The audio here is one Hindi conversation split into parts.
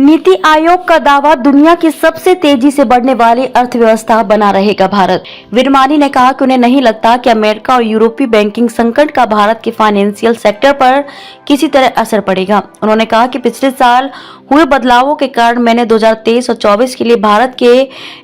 नीति आयोग का दावा, दुनिया की सबसे तेजी से बढ़ने वाली अर्थव्यवस्था बना रहेगा भारत। विरमानी ने कहा कि उन्हें नहीं लगता कि अमेरिका और यूरोपीय बैंकिंग संकट का भारत के फाइनेंशियल सेक्टर पर किसी तरह असर पड़ेगा। उन्होंने कहा कि पिछले साल हुए बदलावों के कारण मैंने 2023 और 24 के लिए भारत के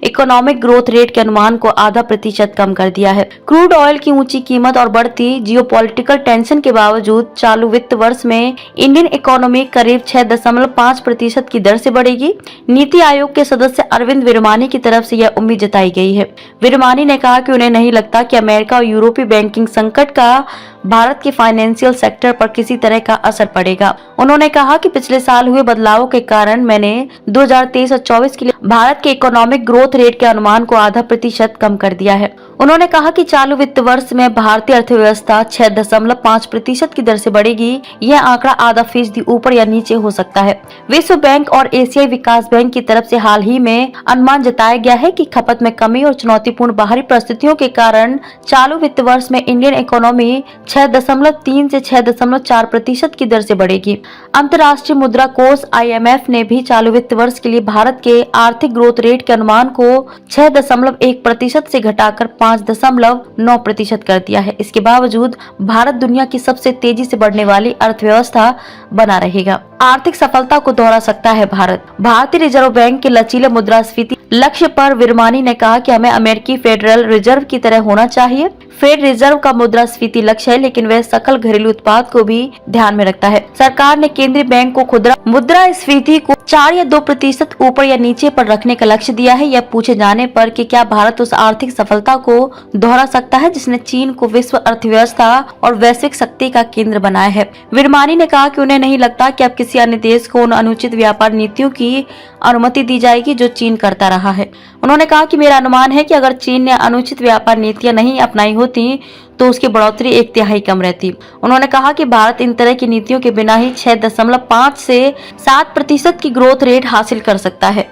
इकोनॉमिक ग्रोथ रेट के अनुमान को %.5 कम कर दिया है। क्रूड ऑयल की ऊंची कीमत और बढ़ती जियोपॉलिटिकल टेंशन के बावजूद चालू वित्त वर्ष में इंडियन इकोनॉमी करीब 6.5% की दर से बढ़ेगी। नीति आयोग के सदस्य अरविंद विरमानी की तरफ से यह उम्मीद जताई गई है। विरमानी ने कहा कि उन्हें नहीं लगता कि अमेरिका और यूरोपीय बैंकिंग संकट का भारत के फाइनेंशियल सेक्टर पर किसी तरह का असर पड़ेगा। उन्होंने कहा कि पिछले साल हुए बदलावों के कारण मैंने 2023 और 24 के लिए भारत के इकोनॉमिक ग्रोथ रेट के अनुमान को %.5 कम कर दिया है। उन्होंने कहा कि चालू वित्त वर्ष में भारतीय अर्थव्यवस्था 6.5% की दर से बढ़ेगी। यह आंकड़ा %.5% ऊपर या नीचे हो सकता है। विश्व बैंक और एशियाई विकास बैंक की तरफ से हाल ही में अनुमान जताया गया है कि खपत में कमी और चुनौतीपूर्ण बाहरी परिस्थितियों के कारण चालू वित्त वर्ष में इंडियन इकोनॉमी 6.3 से 6.4% की दर से बढ़ेगी। अंतर्राष्ट्रीय मुद्रा कोष IMF ने भी चालू वित्त वर्ष के लिए भारत के आर्थिक ग्रोथ रेट के अनुमान को 6.1% से घटाकर 5.9% कर दिया है। इसके बावजूद भारत दुनिया की सबसे तेजी से बढ़ने वाली अर्थव्यवस्था बना रहेगा। आर्थिक सफलता को दोहरा सकता है भारत। भारतीय रिजर्व बैंक के लचीले मुद्रास्फीति लक्ष्य पर विरमानी ने कहा कि हमें अमेरिकी फेडरल रिजर्व की तरह होना चाहिए। फेड रिजर्व का मुद्रास्फीति लक्ष्य है, लेकिन वह सकल घरेलू उत्पाद को भी ध्यान में रखता है। सरकार ने केंद्रीय बैंक को खुदरा मुद्रास्फीति को 4 या 2% ऊपर या नीचे पर रखने का लक्ष्य दिया है। यह पूछे जाने पर कि क्या भारत उस आर्थिक सफलता को दोहरा सकता है जिसने चीन को विश्व अर्थव्यवस्था और वैश्विक शक्ति का केंद्र बनाया है। विरमानी ने कहा कि उन्हें नहीं लगता कि अब किसी अन्य देश को उन अनुचित व्यापार नीतियों की अनुमति दी जाएगी जो चीन करता रहा है। उन्होंने कहा कि मेरा अनुमान है कि अगर चीन ने अनुचित व्यापार नीतियां नहीं अपनाई होती तो उसकी बढ़ोतरी 1/3 कम रहती। उन्होंने कहा कि भारत इन तरह की नीतियों के बिना ही 6.5 से 7% की ग्रोथ रेट हासिल कर सकता है।